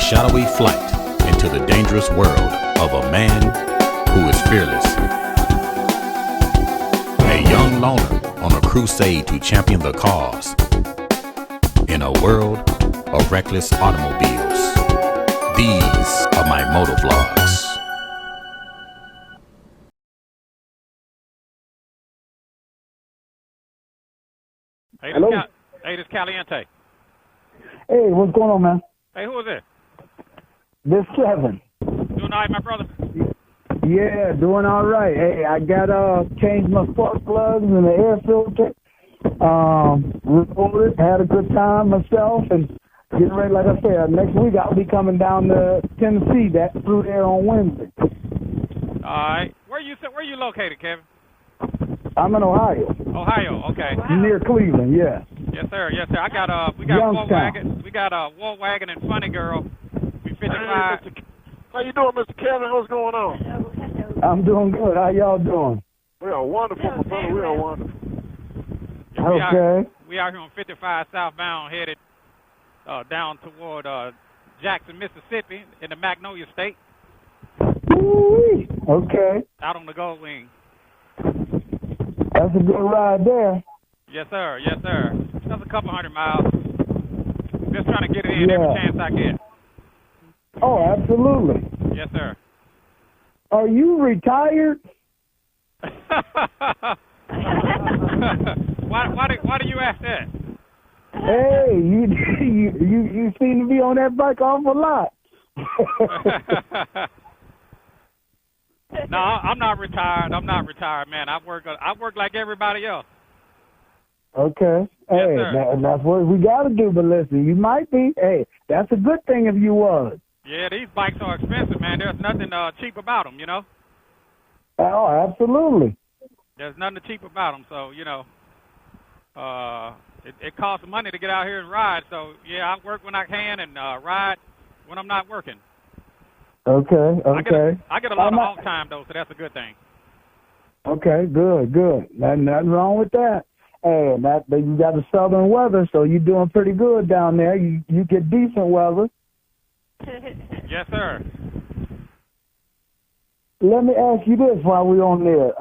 shadowy flight into the dangerous world of a man who is fearless. A young loner on a crusade to champion the cause in a world of reckless automobiles. These are my motovlogs. Hey, Hello? This is Caliente. Hey, what's going on, man? Hey, who is this? This Kevin. Doing all right, my brother? Yeah, doing all right. Hey, I got changed my spark plugs and the air filter. Recorded, had a good time myself, and getting ready. Like I said, next week I'll be coming down to Tennessee. That's through there on Wednesday. All right. Where you located, Kevin? I'm in Ohio. Ohio. Okay. Near Cleveland. Yeah. Yes, sir. Yes, sir. We got Youngstown. We got Warwagon and Funny Girl. We 55. Hey, how you doing, Mr. Kevin? What's going on? I'm doing good. How y'all doing? We are wonderful, my brother. We are wonderful. Okay. We out here on 55 southbound, headed down toward Jackson, Mississippi, in the Magnolia State. Ooh-wee. Okay. Out on the Gold Wing. That's a good ride there. Yes, sir. Yes, sir. That's a couple 100 miles. Just trying to get it in every chance I get. Oh, absolutely. Yes, sir. Are you retired? Why do you ask that? Hey, you seem to be on that bike awful lot. No, I'm not retired. I'm not retired, man. I work like everybody else. Okay. Hey, sir. that's what we got to do. But listen, you might be. Hey, that's a good thing if you was. Yeah, these bikes are expensive, man. There's nothing cheap about them, you know. Oh, absolutely. There's nothing cheap about them, so you know. It costs money to get out here and ride. So yeah, I work when I can and ride when I'm not working. Okay. I get a lot of off time though, so that's a good thing. Okay, good. Nothing wrong with that. Hey, you got the southern weather, so you're doing pretty good down there. You get decent weather. Yes, sir. Let me ask you this while we're on there.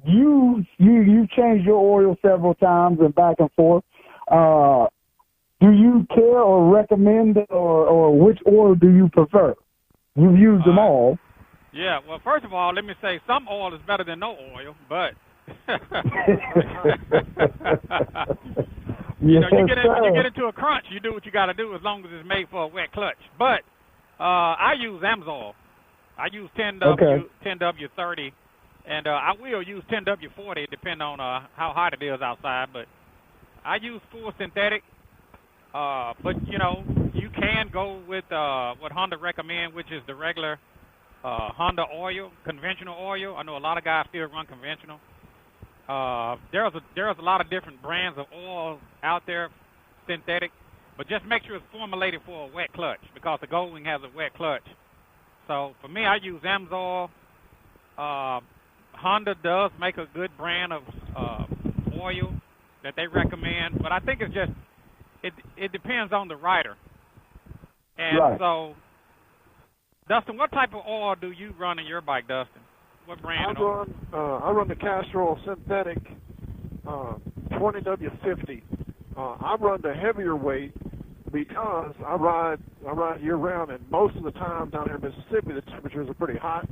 You changed your oil several times and back and forth. Do you care or recommend or which oil do you prefer? You've used them all. Yeah, well, first of all, let me say some oil is better than no oil, but you know, when you get into a crunch, you do what you got to do as long as it's made for a wet clutch. But I use Amsoil. I use 10W30, and I will use 10W40 depending on how hot it is outside. But I use full synthetic. But you know, you can go with what Honda recommend, which is the regular Honda oil, conventional oil. I know a lot of guys still run conventional. There's a lot of different brands of oil out there, synthetic, but just make sure it's formulated for a wet clutch because the Goldwing has a wet clutch. So for me, I use Amsoil. Honda does make a good brand of oil that they recommend, but I think it's just it depends on the rider. And right. So, Dustin, what type of oil do you run in your bike, Dustin? What brand? I run the Castrol synthetic 20W50. I run the heavier weight because I ride year round, and most of the time down here in Mississippi the temperatures are pretty hot,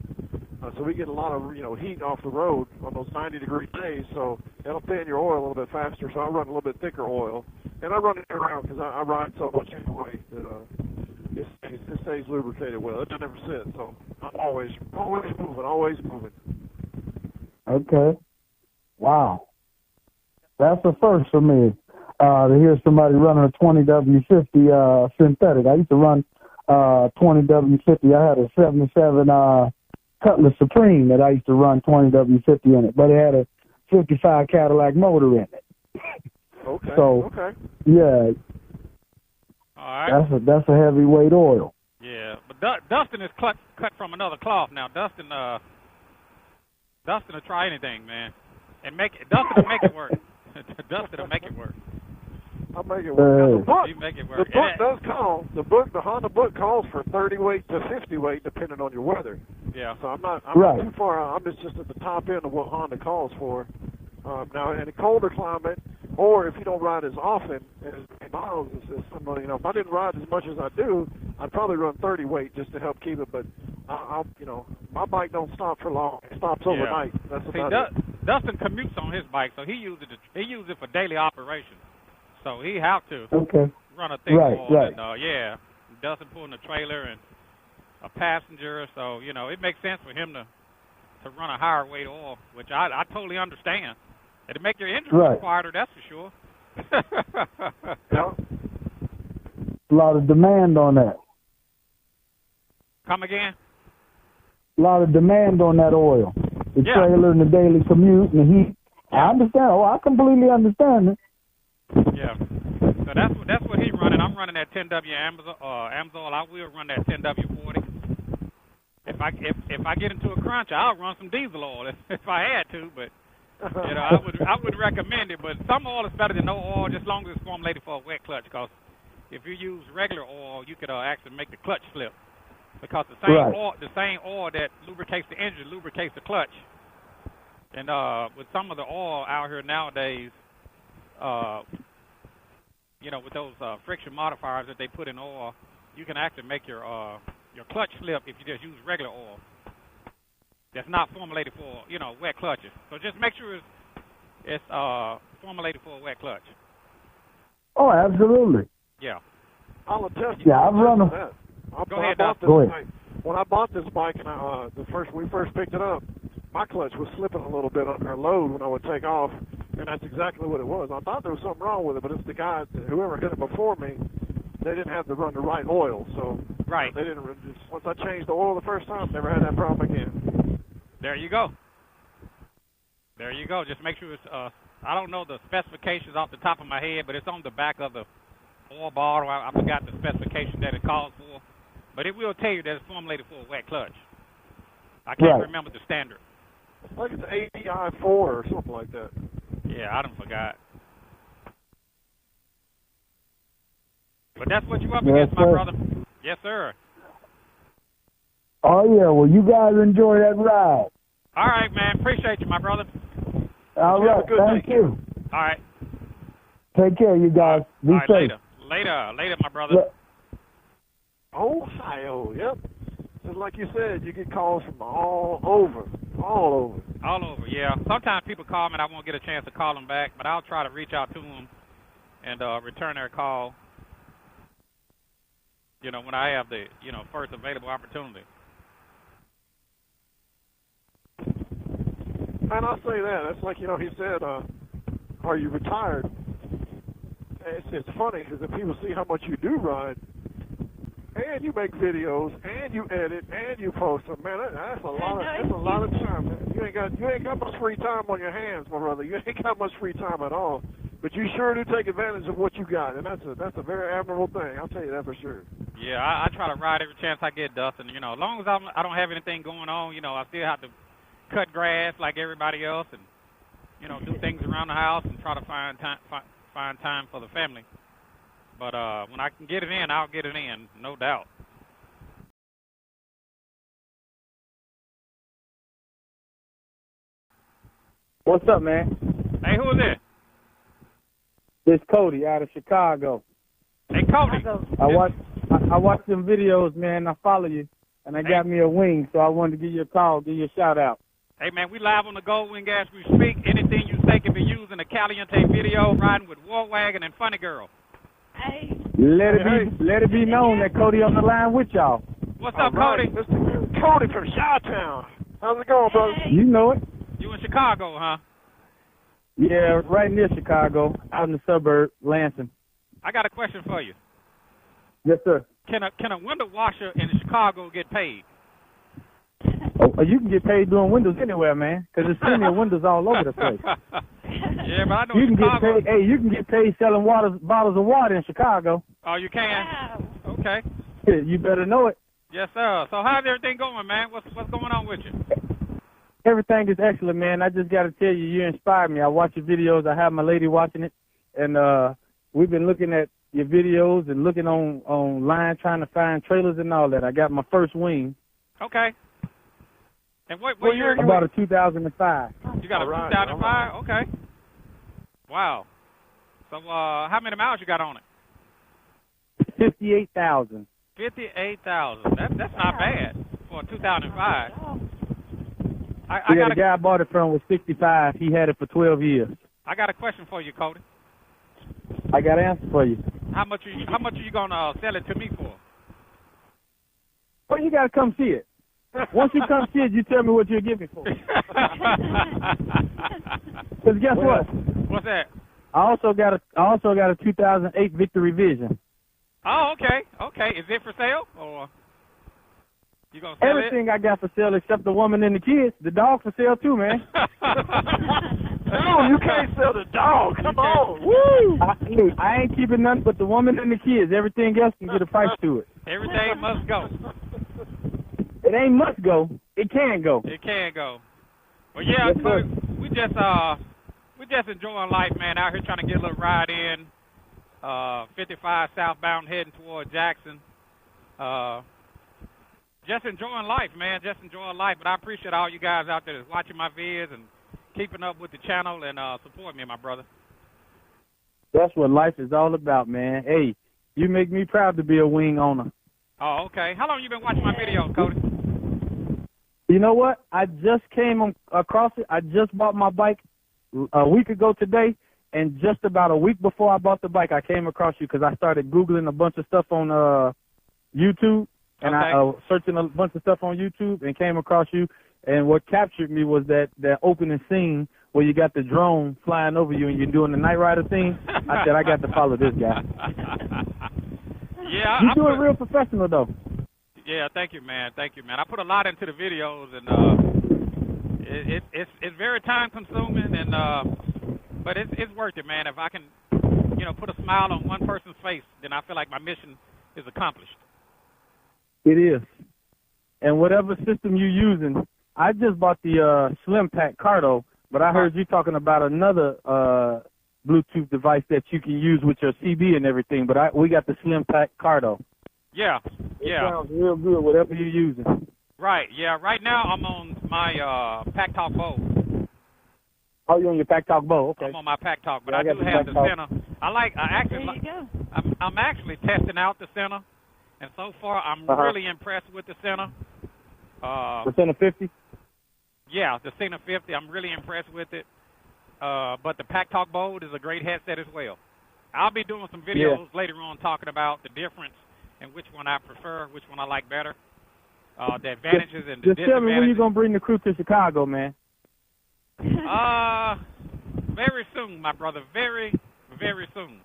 so we get a lot of heat off the road on those 90-degree days. So that'll thin your oil a little bit faster. So I run a little bit thicker oil, and I run it year round because I ride so much anyway that it stays lubricated well. It doesn't ever sit, so I'm always moving. Okay. Wow. That's a first for me to hear somebody running a 20W50 synthetic. I used to run 20W50. I had a 77 Cutlass Supreme that I used to run 20W50 in it, but it had a 55 Cadillac motor in it. Okay. So, okay. Yeah. All right. That's a heavyweight oil. Yeah, but Dustin is cut from another cloth now. Dustin will try anything, man, and Dustin will make it work. Dustin will make it work. I'll make it work. You make it work. The book does call. The Honda book calls for 30 weight to 50 weight, depending on your weather. Yeah. So I'm not too far out. I'm just at the top end of what Honda calls for. Now, in a colder climate, or if you don't ride as often as miles as somebody, if I didn't ride as much as I do, I'd probably run 30 weight just to help keep it. But my bike don't stop for long. It stops overnight. That's about it. Dustin commutes on his bike, so he uses it for daily operations. So he have to run a thick oil. Right. And, Dustin pulling a trailer and a passenger, so it makes sense for him to run a higher weight oil, which I totally understand. It'll make your engine run quieter, that's for sure. A lot of demand on that. Come again? A lot of demand on that oil. The trailer and the daily commute and the heat. I understand. Oh, I completely understand it. Yeah. So that's what he's running. I'm running that 10W Amsoil. I will run that 10W40. If I get into a crunch, I'll run some diesel oil if I had to, but I would recommend it. But some oil is better than no oil, just as long as it's formulated for a wet clutch. Because if you use regular oil, you could actually make the clutch slip. Because the same oil that lubricates the engine lubricates the clutch. And with some of the oil out here nowadays, with those friction modifiers that they put in oil, you can actually make your clutch slip if you just use regular oil. That's not formulated for wet clutches. So just make sure it's formulated for a wet clutch. Oh, absolutely. Yeah. I'll attest. Yeah, I've run them. Go ahead, when I bought this bike and we first picked it up, my clutch was slipping a little bit under load when I would take off, and that's exactly what it was. I thought there was something wrong with it, but it's the guy, whoever hit it before me, they didn't have to run the right oil, so they didn't. Once I changed the oil the first time, never had that problem again. There you go. Just make sure it's. I don't know the specifications off the top of my head, but it's on the back of the oil bottle. I forgot the specification that it calls for, but it will tell you that it's formulated for a wet clutch. I can't remember the standard. I think it's API 4 or something like that. Yeah, I done forgot. But that's what you up against, my brother. Yes, sir. Oh, yeah. Well, you guys enjoy that ride. All right, man. Appreciate you, my brother. All right. Thank you. All right. Take care, you guys. Be safe. Later, my brother. Ohio, yep. Just like you said, you get calls from all over, yeah. Sometimes people call me and I won't get a chance to call them back, but I'll try to reach out to them and return their call, when I have the, first available opportunity. And I'll say that. That's like, he said, are you retired? It's funny because if people see how much you do ride, and you make videos, and you edit, and you post them, man, that's a lot of time, man. You ain't got much free time on your hands, my brother. You ain't got much free time at all. But you sure do take advantage of what you got, and that's a very admirable thing. I'll tell you that for sure. Yeah, I try to ride every chance I get, Dustin. As long as I don't have anything going on, I still have to cut grass like everybody else, and do things around the house and try to find time for the family. But when I can get it in, I'll get it in, no doubt. What's up, man? Hey, who is it? This Cody out of Chicago. Hey, Cody. I watched them videos, man. I follow you, and I got me a wing, so I wanted to give you a call, give you a shout out. Hey, man, we live on the Gold Wing as we speak. Anything you say can be used in a Caliente video, riding with Warwagon and Funny Girl. Hey. Let it be known that Cody on the line with y'all. What's up, Cody? Mr. Cody from Chi-Town. How's it going, brother? You know it. You in Chicago, huh? Yeah, right near Chicago, out in the suburb, Lansing. I got a question for you. Yes, sir. Can a window washer in Chicago get paid? Oh, you can get paid doing windows anywhere, man, because there's plenty of windows all over the place. Yeah, but I know you can Chicago. get paid. Hey, you can get paid selling bottles of water in Chicago. Oh, you can? Wow. Okay. Yeah, you better know it. Yes, sir. So how's everything going, man? What's going on with you? Everything is excellent, man. I just got to tell you, you inspired me. I watch your videos. I have my lady watching it, and we've been looking at your videos and looking online trying to find trailers and all that. I got my first wing. Okay. And what year? I bought a 2005. You got a 2005? Okay. Wow. So how many miles you got on it? 58,000. 58,000. That's not bad for a 2005. The guy I bought it from was 65. He had it for 12 years. I got a question for you, Cody. I got an answer for you. How much are you gonna sell it to me for? Well, you gotta come see it. Once you come see it, you tell me what you'll give me for. Because guess what? What's that? I also got a 2008 Victory Vision. Oh, okay. Okay. Is it for sale or you gonna sell Everything I got for sale except the woman and the kids. The dog for sale too, man. No, you can't sell the dog. Come on. Woo! I ain't keeping nothing but the woman and the kids. Everything else can get a price to it. Everything must go. It ain't must go. It can go. It can go. Well, yeah, yes, sir. we just enjoying life, man. Out here trying to get a little ride in. 55 southbound heading toward Jackson. Just enjoying life, man. Just enjoying life. But I appreciate all you guys out there that's watching my vids and keeping up with the channel and supporting me, my brother. That's what life is all about, man. Hey, you make me proud to be a wing owner. Oh, okay. How long you been watching my videos, Cody? You know what? I just came across it. I just bought my bike a week ago today, and just about a week before I bought the bike, I came across you because I started Googling a bunch of stuff on YouTube, and okay. I searching a bunch of stuff on YouTube and came across you. And what captured me was that opening scene where you got the drone flying over you and you're doing the Night Rider thing. I said, I got to follow this guy. Yeah, you do it real professional, though. Yeah, thank you, man. Thank you, man. I put a lot into the videos, and it's very time consuming, and but it's worth it, man. If I can, put a smile on one person's face, then I feel like my mission is accomplished. It is. And whatever system you're using, I just bought the Slim Pack Cardo, but I heard you talking about another Bluetooth device that you can use with your CB and everything, but we got the Slim Pack Cardo. Yeah, it sounds real good, whatever you're using. Right, yeah. Right now I'm on my Pack Talk Bow. Oh, you're on your Pack Talk Bow, okay. I'm on my Pack Talk, but I do have the center. I'm actually testing out the center, and so far I'm really impressed with the center. The Center 50? Yeah, the Center 50. I'm really impressed with it. But the Pack Talk Bold is a great headset as well. I'll be doing some videos later on talking about the difference and which one I prefer, which one I like better, the advantages and the disadvantages. Just tell me when you're going to bring the crew to Chicago, man. Very soon, my brother. Very, very soon.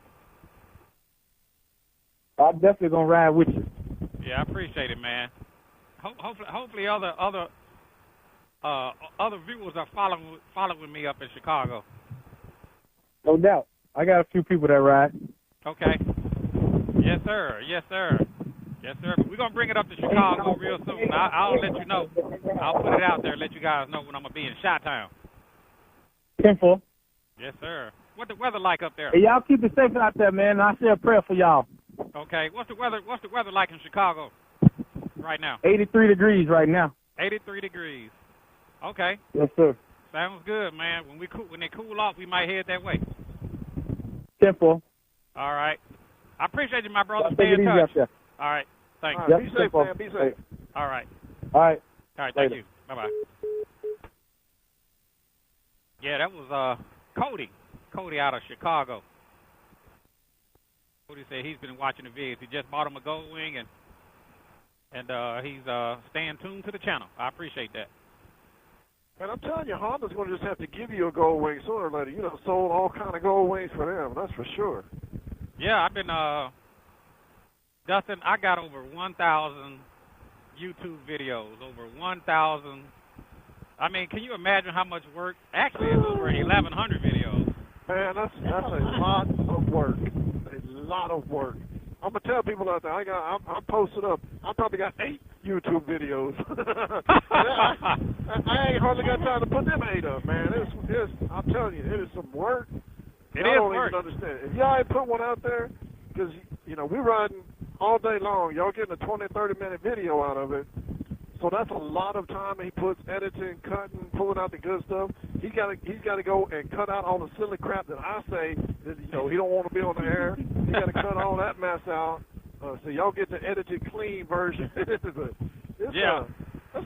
I'm definitely going to ride with you. Yeah, I appreciate it, man. Hopefully other viewers are following me up in Chicago. No doubt. I got a few people that ride. Okay. Yes, sir. Yes, sir. Yes, sir. But we're going to bring it up to Chicago real soon. I'll let you know. I'll put it out there, let you guys know when I'm going to be in Chi-Town. 10-4. Yes, sir. What the weather like up there? Hey, y'all keep it safe out there, man. I say a prayer for y'all. Okay. What's the weather like in Chicago right now? 83 degrees right now. 83 degrees. Okay. Yes, sir. Sounds good, man. When they cool off, we might head that way. 10-4. All right. I appreciate you, my brother. Stay in touch. All right. Thanks. Right, be safe, man. Be safe. All right. All right. All right. Thank you. Bye-bye. Yeah, that was Cody. Cody out of Chicago. Cody said he's been watching the vids. He just bought him a gold wing, and he's staying tuned to the channel. I appreciate that. And I'm telling you, Honda's going to just have to give you a gold wing sooner or later. Sold all kind of gold wings for them. That's for sure. Yeah, I've been, Dustin, I got over 1,000 YouTube videos, over 1,000. I mean, can you imagine how much work? Actually, it's over 1,100 videos. Man, that's a lot of work. A lot of work. I'm going to tell people out there, I'm posted up. I probably got 8 YouTube videos. I ain't hardly got time to put them 8 up, man. I'm telling you, it is some work. It I is don't work. even understand. If y'all ain't put one out there, because, you know, we riding all day long. Y'all getting a 20, 30-minute video out of it. So that's a lot of time he puts editing, cutting, pulling out the good stuff. He's got to go and cut out all the silly crap that I say that, you know, he don't want to be on the air. He got to cut all that mess out. So y'all get the edited, clean version. That's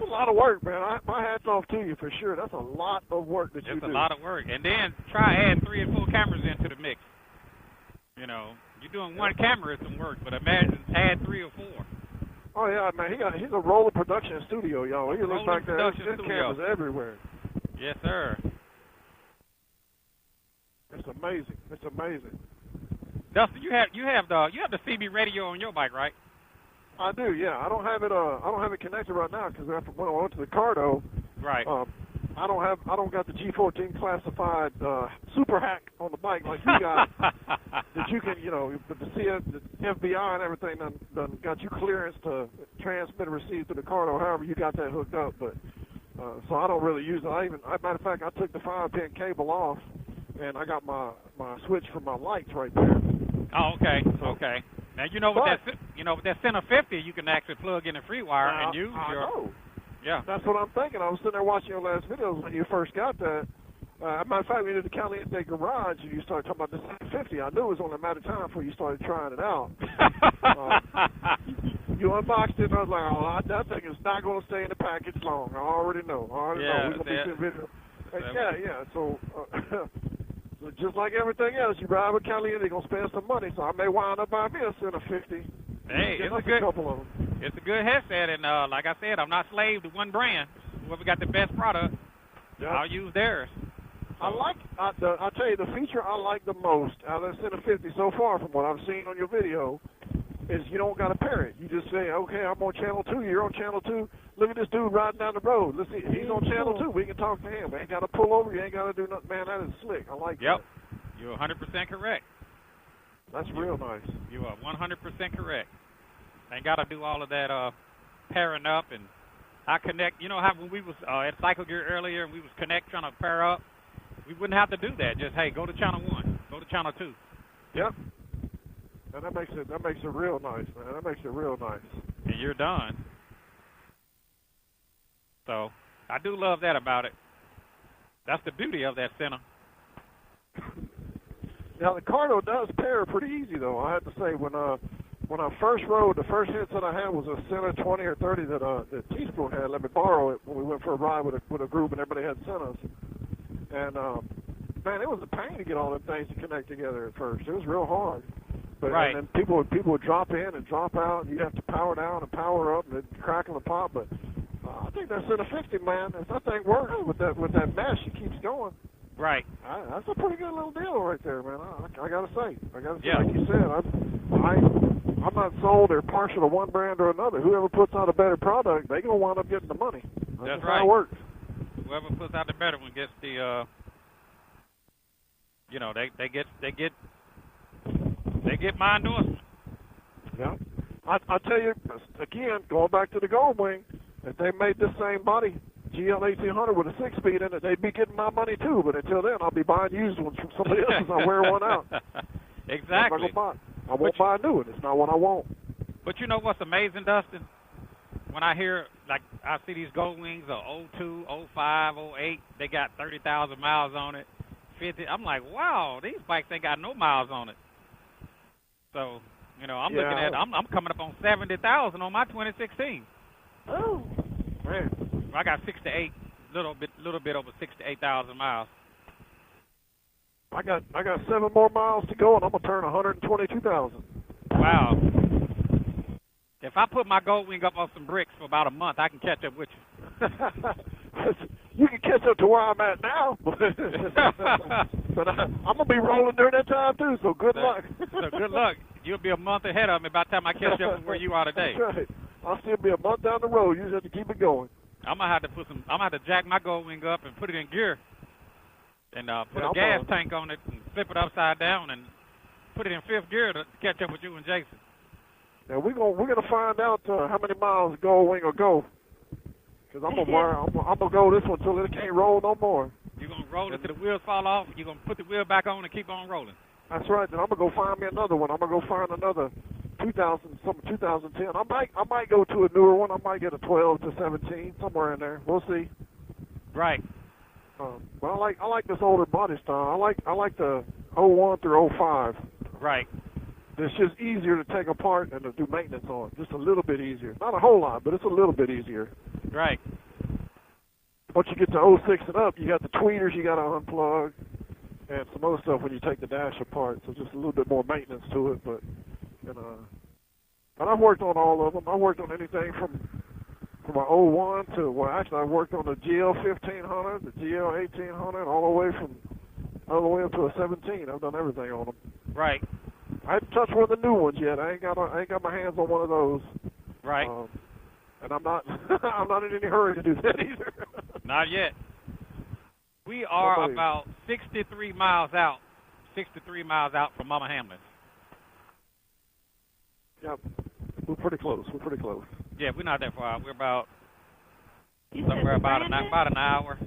a lot of work, man. My hat's off to you for sure. That's a lot of work that you do. It's a lot of work. And then try adding 3 and 4 cameras into the mix. You know, you're doing one camera is some work, but imagine add 3 or 4. Oh yeah, man. He's a rolling production studio, y'all. You look back there, there's cameras everywhere. Yes, sir. It's amazing. It's amazing. Dustin, you have the CB radio on your bike, right? I do, yeah. I don't have it connected right now because when I went to the Cardo, right. I don't got the G14 classified super hack on the bike like you got. That you can, you know, the FBI and everything done got you clearance to transmit and receive to the Cardo. However, you got that hooked up, but so I don't really use it. Matter of fact, I took the 5-pin cable off, and I got my switch for my lights right there. Oh, okay, okay. Now you know with that center 50, you can actually plug in a free wire and use I know. Yeah. That's what I'm thinking. I was sitting there watching your last videos when you first got that. Matter of fact, we did the Caliente garage, and you started talking about the 50. I knew it was only a matter of time before you started trying it out. You unboxed it, and I was like, oh, that thing is not going to stay in the package long. I already know. We're going to be seeing video. Yeah. So, so just like everything else, you ride with Caliente, they're going to spend some money, so I may wind up buying me a Center 50. Hey, it's like a couple of them. It's a good headset, and like I said, I'm not slave to one brand. Whoever got the best product, I'll use theirs. I'll tell you, the feature I like the most out of the Center 50 so far from what I've seen on your video is you don't got to pair it. You just say, okay, I'm on channel 2, you're on channel 2. Look at this dude riding down the road. Let's see, he's on channel 2. We can talk to him. We ain't got to pull over. You ain't got to do nothing. Man, that is slick. I like that. Yep. You're 100% correct. That's real nice. You are 100% correct. Ain't got to do all of that pairing up. And I connect. You know how when we was at Cycle Gear earlier and we was trying to pair up, we wouldn't have to do that. Just, hey, go to channel 1, go to channel 2. Yep. And that makes it real nice, man. That makes it real nice. And you're done. So I do love that about it. That's the beauty of that center. Now the Cardo does pair pretty easy though. I have to say when I first rode, the first headset I had was a Center 20 or 30 that Teaspoon had. Let me borrow it when we went for a ride with a group and everybody had centers. And man, it was a pain to get all them things to connect together at first. It was real hard. But right. And then people would drop in and drop out, and you have to power down and power up and crackle and pop. But I think that Center 50, man, if that thing works with that mesh, it keeps going. Right. That's a pretty good little deal right there, man. I gotta say, yeah. Like you said, I'm not sold or partial to one brand or another. Whoever puts out a better product, they gonna wind up getting the money. That's right. How it works. Whoever puts out the better one gets the, they get my endorsement. Yeah. I tell you again, going back to the Gold Wing, if they made this same body GL 1800 with a 6-speed in it, they'd be getting my money too. But until then, I'll be buying used ones from somebody else as I wear one out. Exactly. I won't buy a new one. It's not what I want. But you know what's amazing, Dustin? When I hear, like, I see these Gold Wings of 02, 05, 08, they got 30,000 miles on it, 50. I'm like, wow, these bikes ain't got no miles on it. So, you know, I'm looking at, I'm coming up on 70,000 on my 2016. Oh, man. I got 68, little bit over 68,000 miles. I got 7 more miles to go, and I'm gonna turn 122,000. Wow. If I put my Gold Wing up on some bricks for about a month, I can catch up with you. You can catch up to where I'm at now, but I'm gonna be rolling during that time too. So good luck. So good luck. You'll be a month ahead of me by the time I catch up with where you are today. That's right. I'll still be a month down the road. You just have to keep it going. I'm gonna have to jack my Gold Wing up and put it in gear, and put a gas tank on it and flip it upside down and put it in 5th gear to catch up with you and Jason. Now we're gonna find out how many miles Gold Wing will go. Because I'm gonna go this one till it can't roll no more. You're gonna roll it till the wheels fall off. You're going to put the wheel back on and keep on rolling. That's right. Then I'm going to go find me another one. I'm going to go find another 2010. I might go to a newer one. I might get a 12 to 17, somewhere in there. We'll see. Right. But I like this older body style. I like the 01 through 05. Right. It's just easier to take apart and to do maintenance on. Just a little bit easier. Not a whole lot, but it's a little bit easier. Right. Once you get to 06 and up, you got the tweeters you got to unplug and some other stuff when you take the dash apart. So just a little bit more maintenance to it. But I've worked on all of them. I worked on anything from a 01 to, well, actually I worked on the GL 1500, the GL 1800, all the way up to a 17. I've done everything on them. Right. I haven't touched one of the new ones yet. I ain't got my hands on one of those. Right. And I'm not in any hurry to do that either. Not yet. We are about 63 miles out from Mama Hamlin's. Yep. We're pretty close. Yeah, we're not that far. We're about somewhere about an hour.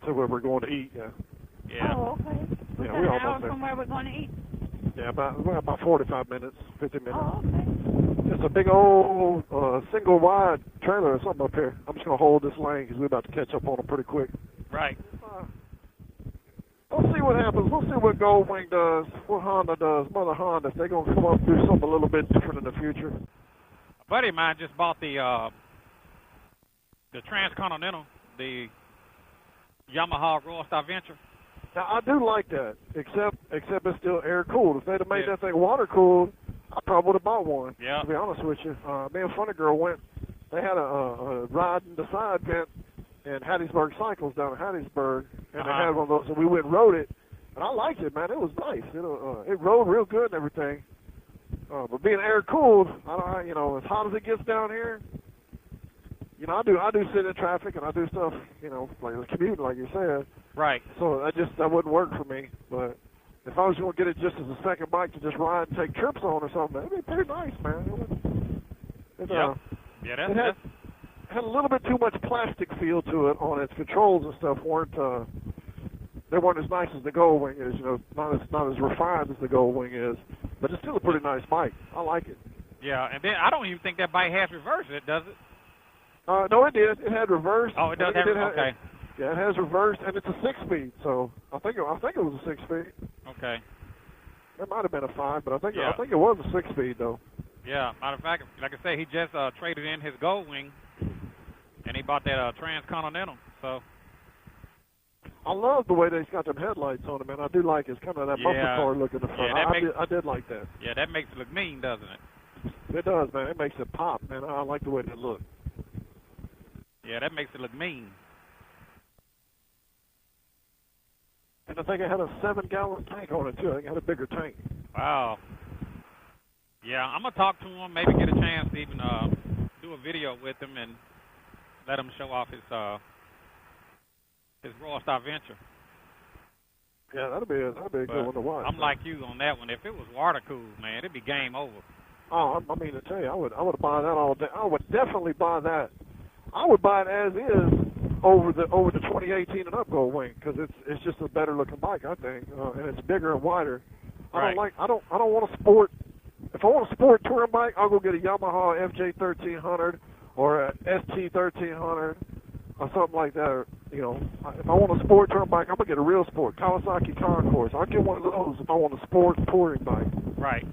So where we're going to eat, yeah. Yeah. Oh, okay. Yeah, we're we're an hour almost there. from where we're going to eat. Yeah, about 45 minutes, 50 minutes. Oh, okay. It's a big old single wide trailer or something up here. I'm just going to hold this lane because we're about to catch up on them pretty quick. Right. We'll see what happens. We'll see what Goldwing does, what Honda does, Mother Honda, if they're going to come up and do something a little bit different in the future. A buddy of mine just bought the Transcontinental, the Yamaha Royal Star Venture. Now, I do like that, except it's still air-cooled. If they'd have made that thing water-cooled, I probably would have bought one, to be honest with you. Me and Funny Girl went, they had a ride in the side vent in Hattiesburg Cycles down in Hattiesburg, and they had one of those, and we went and rode it, and I liked it, man. It was nice. It rode real good and everything. But being air-cooled, as hot as it ges down here, I do sit in traffic, and I do stuff, like commuting, like you said. Right. So that wouldn't work for me. But if I was going to get it just as a second bike to just ride and take trips on or something, it'd be pretty nice, man. It had a little bit too much plastic feel to it on its controls and stuff. They weren't as nice as the Goldwing is. Not as refined as the Goldwing is. But it's still a pretty nice bike. I like it. Yeah, and then I don't even think that bike has reverse. Does it? No, it did. It had reverse. Oh, it does have reverse. Okay. Yeah, it has reverse, and it's a 6-speed. So I think it was a 6-speed. Okay. It might have been a 5, but I think it was a 6-speed though. Yeah. Matter of fact, like I say, he just traded in his Goldwing, and he bought that Transcontinental. So. I love the way they've got them headlights on them, man. I do like it. It's kind of that muscle car look in the front. I did like that. Yeah, that makes it look mean, doesn't it? It does, man. It makes it pop, man. I like the way they look. Yeah, that makes it look mean. And I think it had a 7-gallon tank on it, too. I think it had a bigger tank. Wow. Yeah, I'm going to talk to him, maybe get a chance to even do a video with him and let him show off his Royal Star Venture. Yeah, that'd be a good one to watch. I'm like you on that one. If it was water cooled, man, it'd be game over. Oh, I mean to tell you, I would buy that all day. I would definitely buy that. I would buy it as is over the 2018 and up Goldwing because it's just a better looking bike, I think, and it's bigger and wider. Right. I don't want a sport. If I want a sport touring bike, I'll go get a Yamaha FJ 1300 or a ST 1300 or something like that. Or, if I want a sport touring bike, I'm gonna get a real sport Kawasaki Concourse. I'll get one of those if I want a sport touring bike. Right.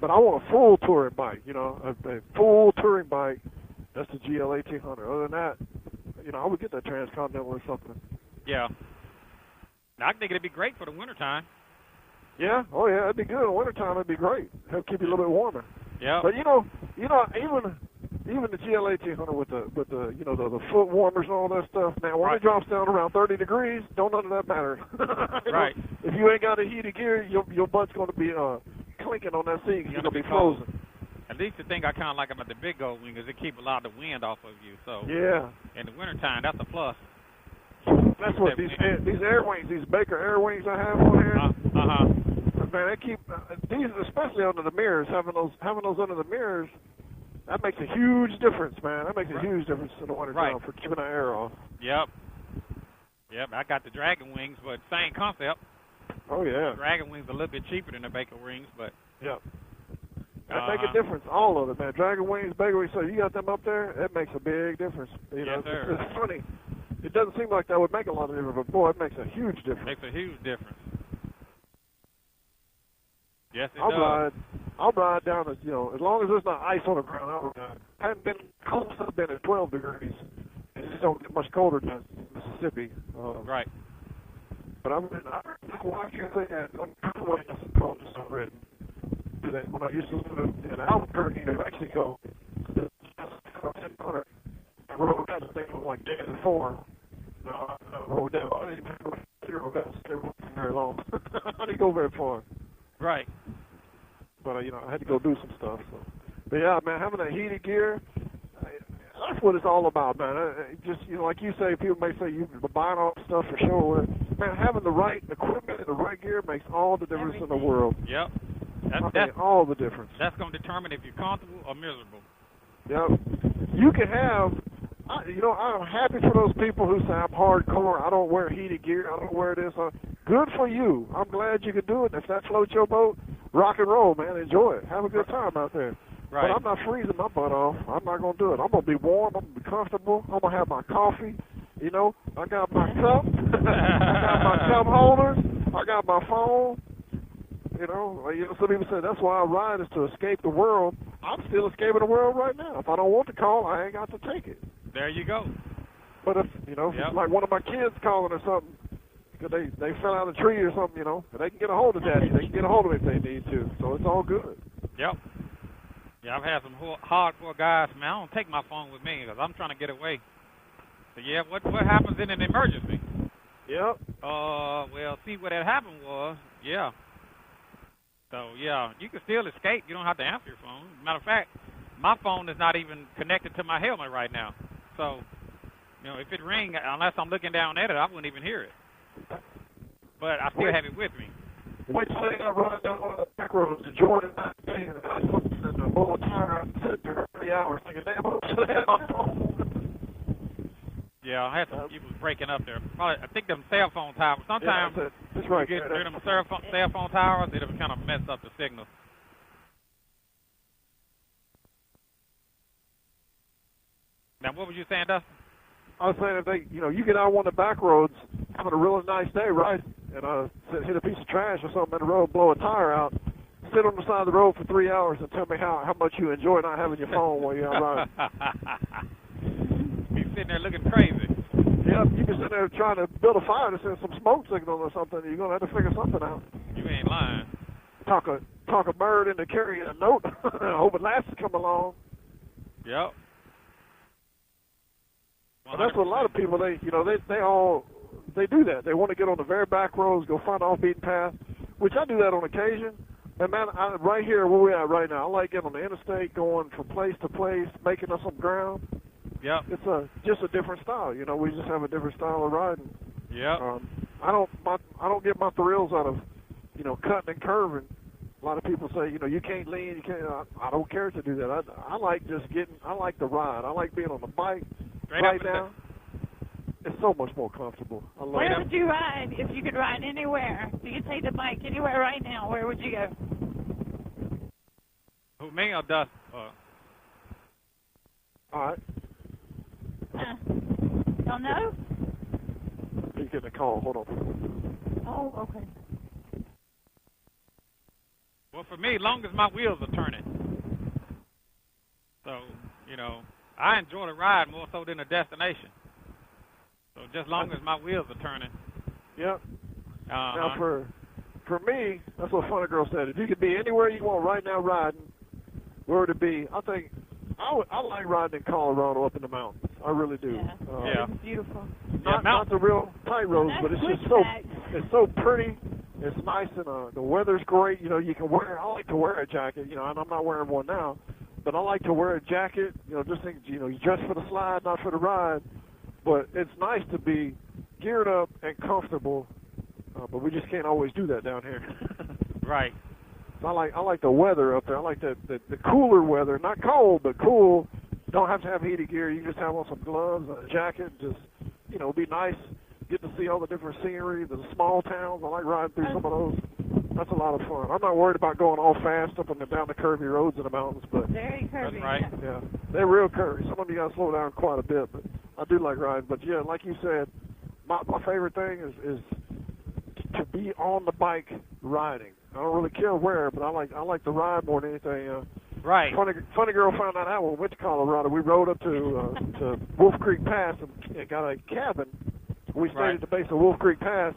But I want a full touring bike. A full touring bike. That's the GL 1800. Other than that, I would get that Transcontinental or something. Yeah. Now, I think it'd be great for the wintertime. Yeah. Oh yeah, it'd be good in the wintertime. It'd be great. Help keep you a little bit warmer. Yeah. But even the GL 1800 with the foot warmers and all that stuff, man, when it drops down around 30 degrees, don't none of that matter. Right. If you ain't got a heated gear, your butt's going to be clinking on that seat. You're going to be frozen. At least the thing I kind of like about the big Goldwing is it keeps a lot of the wind off of you. So yeah. In the wintertime, that's a plus. That's what these air wings, these Baker air wings I have on here. Man, they keep these, especially under the mirrors. Having those under the mirrors, that makes a huge difference, man. That makes a huge difference in the wintertime for keeping the air off. Yep. Yep, I got the Dragon Wings, but same concept. Oh yeah. Dragon Wings a little bit cheaper than the Bacon Wings, but Yep. That make a difference. All of it, man. Dragon Wings, Bacon Wings. So you got them up there. That makes a big difference. You know, yes, sir. It's funny. It doesn't seem like that would make a lot of difference, but boy, it makes a huge difference. Makes a huge difference. Yes, it does. I'll ride down as as long as there's not ice on the ground. I'll ride. I haven't been close. I've been at 12 degrees. It just don't get much colder than Mississippi. Right. But I can't say that. I'm way I suppose already. When I used to live in Albuquerque, New Mexico, I rode down the thing was like day before. I rode down. I didn't go very long. I didn't go very far. Right. But I had to go do some stuff. So. But yeah, man, having that heated gear, that's what it's all about, man. Just like you say, people may say you're buying all stuff for show. Man, having the right equipment and the right gear makes all the difference in the world. Yep. That's all the difference. That's going to determine if you're comfortable or miserable. Yep. You can have, I'm happy for those people who say I'm hardcore. I don't wear heated gear. I don't wear this. Good for you. I'm glad you can do it. If that floats your boat, rock and roll, man. Enjoy it. Have a good time out there. Right. But I'm not freezing my butt off. I'm not going to do it. I'm going to be warm. I'm going to be comfortable. I'm going to have my coffee. I got my cup. I got my cup holders. I got my phone. Some people say that's why I ride is to escape the world. I'm still escaping the world right now. If I don't want to call, I ain't got to take it. There you go. But if, like one of my kids calling or something, because they fell out of a tree or something, they can get a hold of daddy. They can get a hold of it if they need to. So it's all good. Yep. Yeah, I've had some hardcore guys, man, I don't take my phone with me because I'm trying to get away. So, yeah, what happens in an emergency? Yep. Well, see, what had happened was, yeah. So, yeah, you can still escape. You don't have to answer your phone. Matter of fact, my phone is not even connected to my helmet right now. So, if it rings, unless I'm looking down at it, I wouldn't even hear it. But I still have it with me. Wait till they got run down one of the back roads to Jordan and the blow a tire out and sit there for 3 hours thinking, damn, I'm going to have my phone. Yeah, I had some people breaking up there. Probably, I think them cell phone towers. Sometimes that's right. you get rid of them cell phone towers, it'll kind of mess up the signal. Now, what was you saying, Dustin? I was saying if they, you get out one of the back roads, having a really nice day, right, and hit a piece of trash or something in the road, blow a tire out, sit on the side of the road for 3 hours and tell me how much you enjoy not having your phone while you're out riding. Be sitting there looking crazy. Yeah, you can sit there trying to build a fire to send some smoke signal or something. You're gonna have to figure something out. You ain't lying. Talk a bird into carrying a note. Hope it lasts to come along. Yep. And that's what a lot of people they do that. They want to get on the very back roads, go find an off-beaten path, which I do that on occasion. And man, right here where we're at right now, I like getting on the interstate, going from place to place, making up some ground. Yep. It's just a different style. We just have a different style of riding. Yep. I don't get my thrills out of cutting and curving. A lot of people say you can't lean, you can't. I don't care to do that. I like I like the ride. I like being on the bike. Right now, it's so much more comfortable. I love Where would you ride if you could ride anywhere? If you could take the bike anywhere right now, where would you go? Who, me or Dustin? All right. Don't know? He's getting a call. Hold on. Oh, okay. Well, for me, long as my wheels are turning. So, I enjoy the ride more so than the destination. So just long as my wheels are turning. Yep. Now, for me, that's what Funny Girl said. If you could be anywhere you want right now riding, where would it be? I think I like riding in Colorado up in the mountains. I really do. Yeah. It's beautiful. Not the real tight roads, but it's just so pretty. It's nice and the weather's great. You can wear. I like to wear a jacket. And I'm not wearing one now, but I like to wear a jacket. Just think. You dress for the slide, not for the ride. But it's nice to be geared up and comfortable. But we just can't always do that down here. Right. So I like the weather up there. I like the cooler weather, not cold but cool. Don't have to have heated gear. You just have on some gloves, a jacket, just be nice. get to see all the different scenery, the small towns. I like riding through some of those. That's a lot of fun. I'm not worried about going all fast up and down the curvy roads in the mountains, but very curvy. That's right. yeah, they're real curvy. Some of you got to slow down quite a bit, but I do like riding. But yeah, like you said, my favorite thing is to be on the bike riding. I don't really care where, but I like to ride more than anything. Right. Funny Girl found that out when we went to Colorado. We rode up to Wolf Creek Pass and got a cabin. We stayed at the base of Wolf Creek Pass.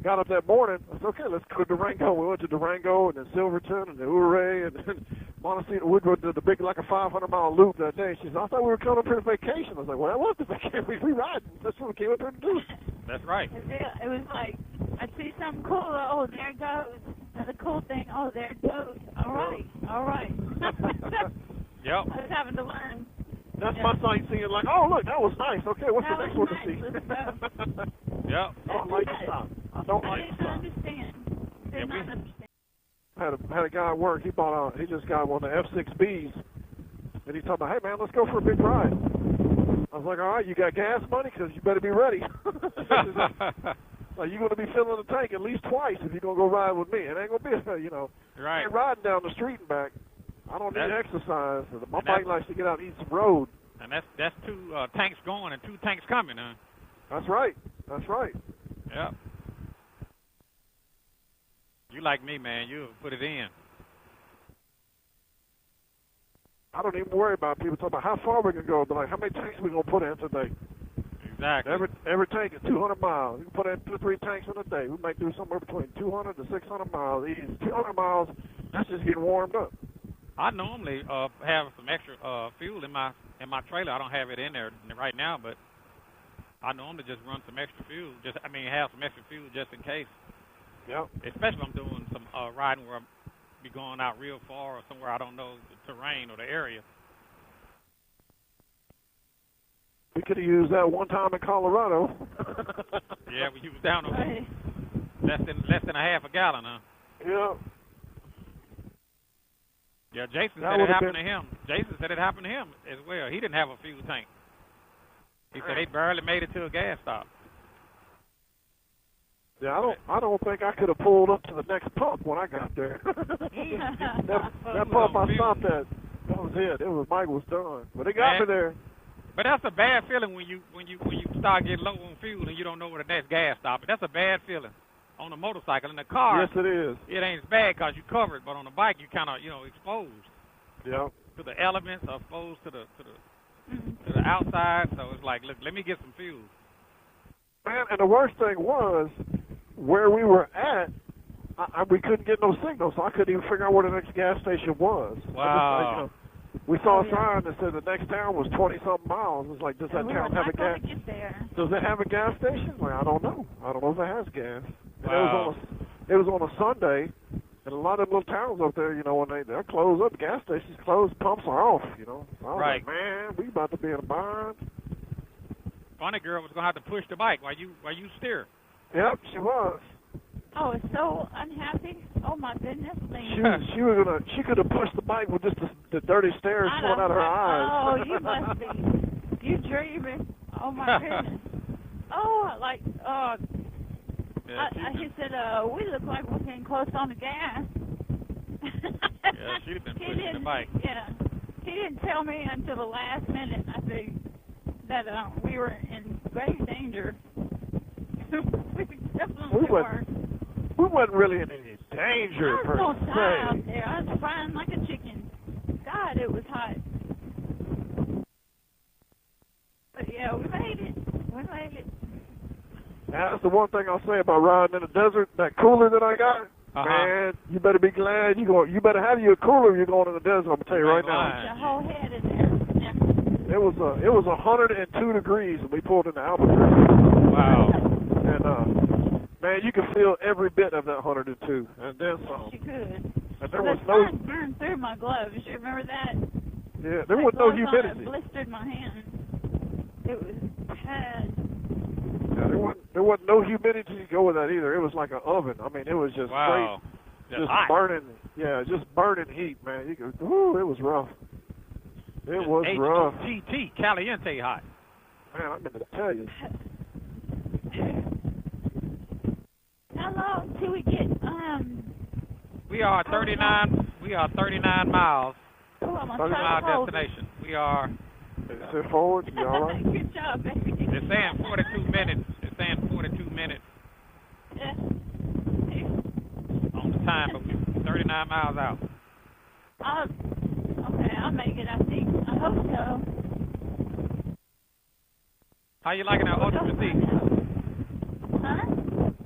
Got up that morning. I said, okay, let's go to Durango. We went to Durango and then Silverton and then Ouray and then Montecito. We did the big, like a 500-mile loop that day. She said, I thought we were coming up here to vacation. I was like, well, that was the vacation. We riding. That's what we came up here to do. That's right. It was like, I see something cool. Oh, there it goes. Another cool thing. Oh, there it goes. All right. Yep. I was having to learn. That's my sightseeing. Like, oh, look, that was nice. Okay, what's the next one to see? Yep. I don't like to stop. I don't I like to didn't stop. understand. Did not understand. Had a guy at work. He just got one of the F6Bs, and he's talking about, hey man, let's go for a big ride. I was like, all right, you got gas money? Because you better be ready. Like, you're going to be filling the tank at least twice if you're going to go ride with me. It ain't going to be, you know, right. I ain't riding down the street and back. I don't need exercise. My bike likes to get out and eat some road. And that's two tanks going and two tanks coming, huh? That's right. That's right. Yep. You like me, man. You put it in. I don't even worry about people talking about how far we can go, but like how many tanks we gonna put in today. Exactly. Every tank is 200 miles. You can put in 2 or 3 tanks in a day. We might do somewhere between 200 to 600 miles. Easy. 200 miles. That's just getting warmed up. I normally have some extra fuel in my trailer. I don't have it in there right now, but I normally just run some extra fuel. Have some extra fuel just in case. Yep. Especially if I'm doing some riding where I'm be going out real far or somewhere I don't know the terrain or the area. We could have used that one time in Colorado. Yeah, we was down on less than a half a gallon, huh? Yeah. Yeah, Jason said it happened to him. Jason said it happened to him as well. He didn't have a fuel tank. He said they barely made it to a gas stop. Yeah, I don't think I could have pulled up to the next pump when I got there. that pump I stopped at, that was it. Mike was done, but it got me there. But that's a bad feeling when you start getting low on fuel and you don't know where the next gas stop is. That's a bad feeling on a motorcycle. In the car, yes, it is. It ain't as bad because you covered, but on the bike you kind of exposed. Yeah. To the elements, or exposed to the outside. So it's like, look, let me get some fuel. Man, and the worst thing was where we were at. We couldn't get no signal, so I couldn't even figure out where the next gas station was. Wow. We saw a sign that said the next town was 20-something miles. It's like, does that town have a gas? Does it have a gas station? Like, I don't know. I don't know if it has gas. Wow. It was on a Sunday, and a lot of little towns up there, when they're closed up, gas stations closed, pumps are off. So I was like, man, we about to be in a bind. Funny Girl was gonna have to push the bike while you steer. Yep, she was. I was so unhappy. Oh my goodness me. She could have pushed the bike with just the dirty stares coming out of her eyes. Oh, you must be. You dreaming. Oh my goodness. He said, we look like we're getting close on the gas. Yeah, she'd have been pushing the bike. Yeah. He didn't tell me until the last minute, I think, that we were in grave danger. We definitely were. We wasn't really in any danger, I was going to die out there. I was frying like a chicken. God, it was hot. But yeah, we made it. Now, that's the one thing I'll say about riding in the desert. That cooler that I got, man, you better be glad you better have you a cooler if you're going in the desert. I'm gonna tell you right now. Your whole head in there. It was 102 degrees when we pulled into Albuquerque. Wow. And man, you could feel every bit of that 102, and then some. Yes, you could. And there was sun burned through my gloves. You remember that? Yeah, there was no humidity. It blistered my hands. It was bad. Yeah, there wasn't no humidity to go with that either. It was like an oven. I mean, it was just straight, just hot. burning. Yeah, just burning heat, man. It was rough. It was rough. HTT, Caliente hot. Man, I'm going to tell you. long till we get We are 39. We are 39 miles. Oh, I'm 39-mile destination. We are. Sit forward. You all right? Good job, baby. It's saying 42 minutes. It's saying 42 minutes Yeah. on the time, but we're 39 miles out. Okay, I'll make it, I think. I hope so. How you liking that ultimate seat? Huh?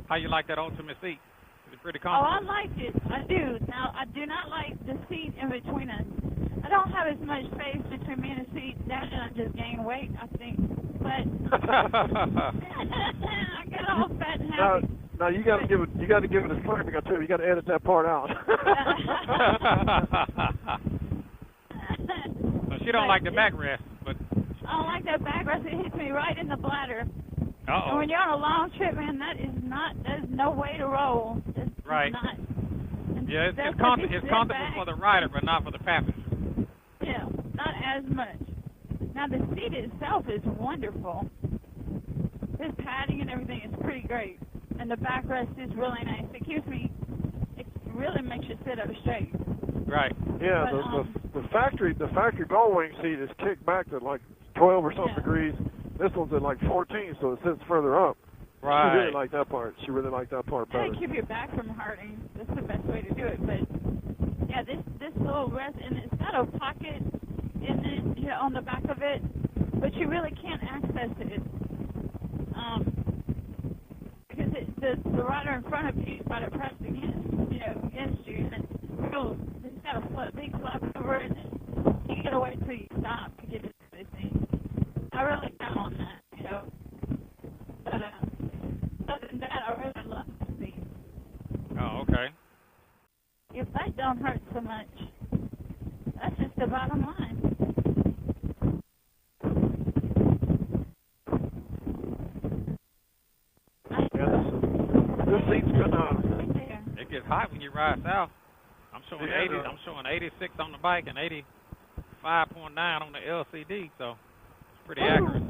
How you like that ultimate seat? Is it pretty Oh, I comfortable? liked it. I do. Now, I do not like the seat in between us. I don't have as much space between me and the seat. That and I just gained weight, I think. But I get all fat and happy. Now you got to give it. You got to give it a disclaimer too. You got to edit that part out. So she don't like the backrest, but. I don't like that backrest. It hits me right in the bladder. Uh-oh. And when you're on a long trip, man, there's no way to roll. It's Right. not. Yeah, it's comfortable for the rider, but not for the passenger. Yeah, not as much. Now, the seat itself is wonderful. This padding and everything is pretty great. And the backrest is really nice. It really makes you sit up straight. Right. Yeah, But, the factory Gullwing seat is kicked back to like 12 or something Yeah. degrees. This one's at like 14, so it sits further up. Right. She really liked that part. She really liked that part better. Try to keep your back from hurting. That's the best way to do it. But yeah, this little rest, and it's got a pocket in it, on the back of it, but you really can't access it. Because the rider in front of you is about to press against you, and it's got a big flap over it. You gotta wait till you stop to get it to the thing. I really count on that, But other than that, I really love the seat. Oh, okay. Your butt don't hurt so much. That's just the bottom line. This seat's gonna. It gets hot when you ride south. I'm showing Yeah, 80. I'm showing 86 on the bike and 85.9 on the LCD, so it's pretty accurate.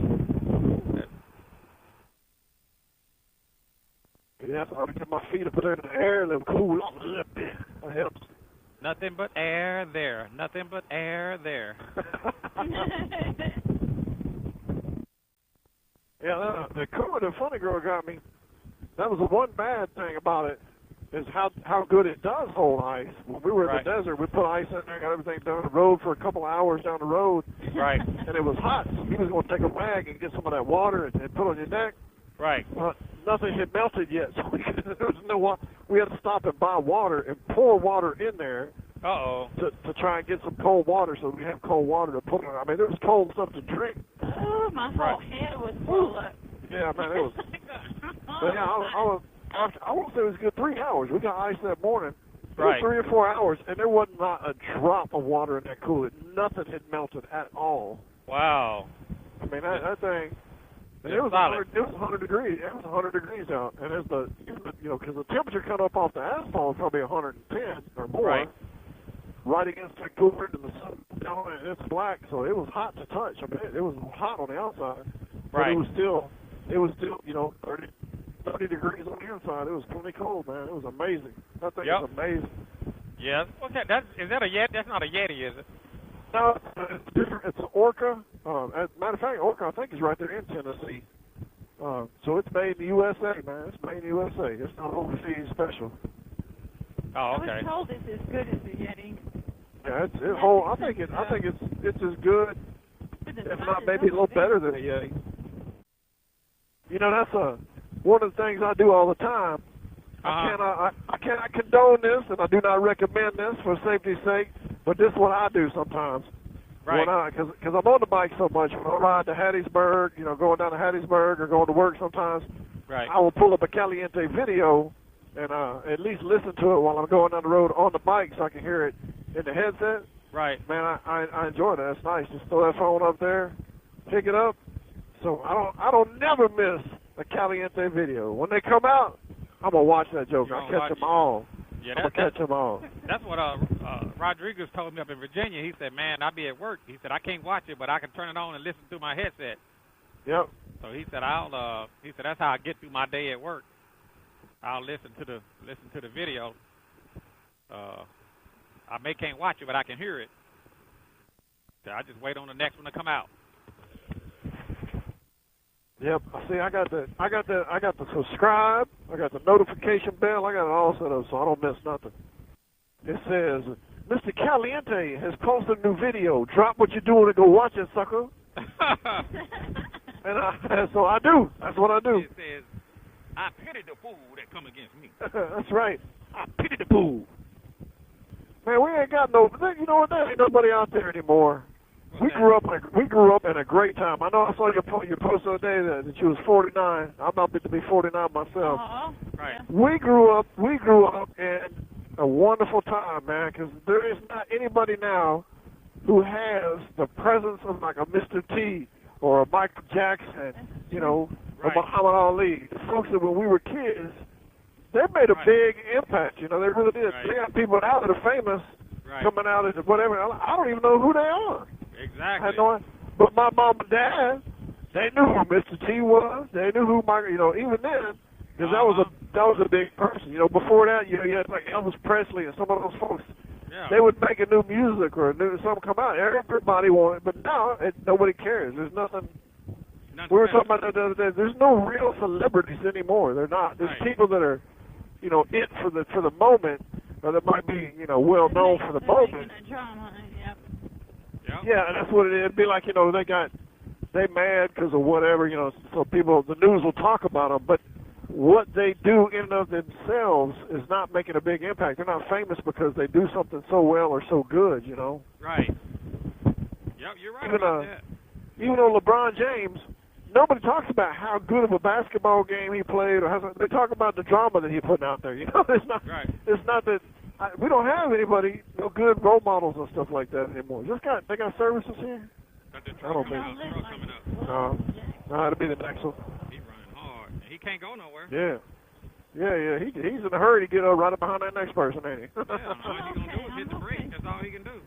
Yeah, so I get my feet up there in the air and them cool off a little bit. That helps. Nothing but air there. Nothing but air there. Yeah, the Caliente Funny Girl got me. That was the one bad thing about it, is how good it does hold ice. When we were in the desert, we put ice in there, got everything down the road for a couple of hours down the road. Right. And it was hot. So he was going to take a bag and get some of that water and put on your neck. Right. But nothing had melted yet, so there was no water. We had to stop and buy water and pour water in there. Uh-oh. To try and get some cold water, so we have cold water to put on. I mean, there was cold stuff to drink. Oh, my whole head was full up. Yeah, man, it was. But yeah, I want to say it was a good 3 hours. We got ice that morning. It was 3 or 4 hours, and there was not a drop of water in that cooler. Nothing had melted at all. Wow. I mean, that thing. And it was 100 degrees. It was 100 degrees out, and as because the temperature cut up off the asphalt was probably 110 or more. Right against the cooler, and the sun down, and it's black, so it was hot to touch. I mean, it was hot on the outside, but it was still 30 degrees on the inside. It was plenty cold, man. It was amazing. That thing is amazing. Yeah. What's that? Is that a Yeti? That's not a Yeti, is it? No, it's different. It's an Orca. As a matter of fact, Orca, I think, is right there in Tennessee. So it's made in the USA, man. It's made in the USA. It's not overseas special. Oh, okay. I was told it's as good as the Yeti. Yeah, I think it's as good, if not maybe a little better than a Yeti. That's one of the things I do all the time. I cannot condone this, and I do not recommend this for safety's sake. But this is what I do sometimes. Right. Because I'm on the bike so much. When I ride to Hattiesburg, going down to Hattiesburg or going to work sometimes, I will pull up a Caliente video and at least listen to it while I'm going down the road on the bike so I can hear it in the headset. Right. Man, I enjoy that. It's nice. Just throw that phone up there, pick it up. So I don't never miss a Caliente video. When they come out, I'm gonna watch that joke. I'll catch them all. Yeah, I'm gonna catch them all. That's what Rodriguez told me up in Virginia. He said, "Man, I'll be at work." He said, "I can't watch it, but I can turn it on and listen through my headset." Yep. So he said, "He said that's how I get through my day at work." I'll listen to the video. I can't watch it, but I can hear it. So I just wait on the next one to come out. Yep. See, I got the subscribe. I got the notification bell. I got it all set up so I don't miss nothing. It says, Mr. Caliente has posted a new video. Drop what you're doing and go watch it, sucker. and so I do. That's what I do. It says, I pity the fool that come against me. That's right. I pity the fool. Man, we ain't got no. You know what? There ain't nobody out there anymore. We grew up in a great time. I know I saw your post the other day that you was 49. I'm about to be 49 myself. Right. We grew up in a wonderful time, man. Because there is not anybody now who has the presence of like a Mr. T or a Michael Jackson, you know, or Muhammad Ali. The folks that when we were kids, they made a big impact. You know, they really did. They got people now that are famous coming out as whatever. I don't even know who they are. Exactly. But my mom and dad, they knew who Mr. T was. They knew who Michael. You know, even then, because that was a big person. You know, before that, you had like Elvis Presley and some of those folks. Yeah. They would make a new music or something come out. Everybody wanted, but now nobody cares. There's nothing. We were talking about that the other day. There's no real celebrities anymore. They're not. There's people that are, you know, it for the moment, or that might be, you know, well known for the moment. Yeah, and that's what it is. It'd be like, you know, they mad because of whatever, you know, so the news will talk about them, but what they do in and of themselves is not making a big impact. They're not famous because they do something so well or so good, you know. Right. Yep, you're right about that. Even though LeBron James, nobody talks about how good of a basketball game he played, or they talk about the drama that he put out there. You know, it's not that. We don't have anybody, no good role models and stuff like that anymore. They got services here? I don't think. No, it'll be the next one. He's running hard. He can't go nowhere. Yeah. He's in a hurry to get right up behind that next person, ain't he? Yeah, all he's gonna do is hit the brake. That's all he can do.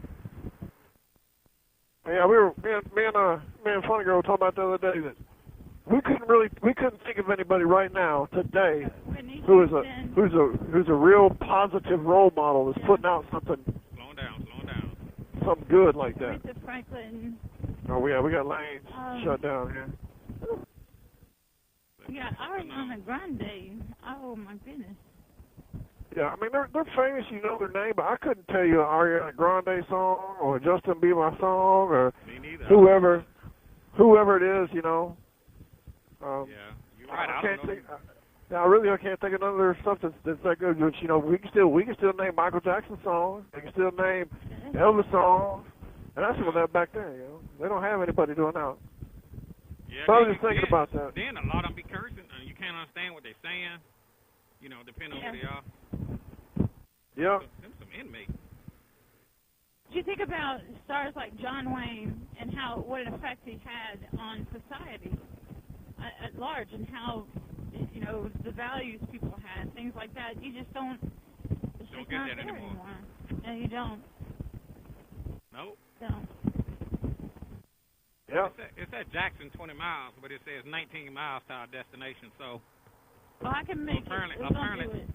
Yeah, me and Funny Girl were talking about the other day that we couldn't think of anybody right now today who's a real positive role model that's putting out something. Slowing down. Something good like that. Aretha Franklin. Oh, we got lanes shut down here. Yeah, Ariana Grande. Oh my goodness. Yeah, I mean they're famous. You know their name, but I couldn't tell you an Ariana Grande song or a Justin Bieber song or whoever it is. You know. Yeah, you're right. I can't think of none of their stuff that's that good. Which, you know, we can still name Michael Jackson songs. We can still name Elvis songs, and that's what that back there. You know, they don't have anybody doing that. Yeah, so I was just thinking about that. Then a lot of them be cursing, and you can't understand what they're saying. You know, depending on who they are. Yeah. Them some inmates. Did you think about stars like John Wayne and what an effect he had on society at large, and how, you know, the values people had, things like that? You just don't. It's just get not that there anymore. No, you don't. Nope. Don't. Yeah. It's at Jackson 20 miles, but it says 19 miles to our destination. So. Well, I can make apparently, it. Apparently. Do it.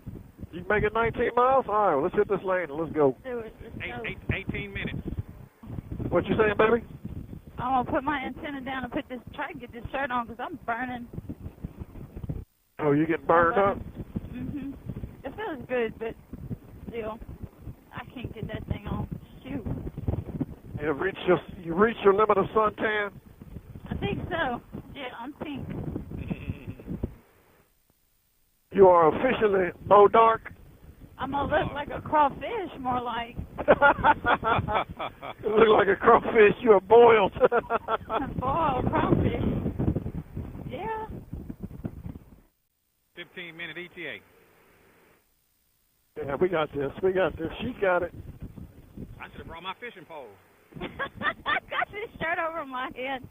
You can make it 19 miles? All right, well, let's hit this lane and let's go. Do it. 18 minutes. What you saying, baby? I'm going to put my antenna down and try to get this shirt on because I'm burning. Oh, you getting burned up? Mm-hmm. It feels good, but still, I can't get that thing on. Shoot. You reached your limit of suntan? I think so. Yeah, I'm pink. You are officially Mo Dark. I'm going to look like a crawfish, more like. You look like a crawfish. You are boiled. Boiled crawfish. Yeah. 15-minute ETA. Yeah, we got this. She got it. I should have brought my fishing pole. I got this shirt over my head.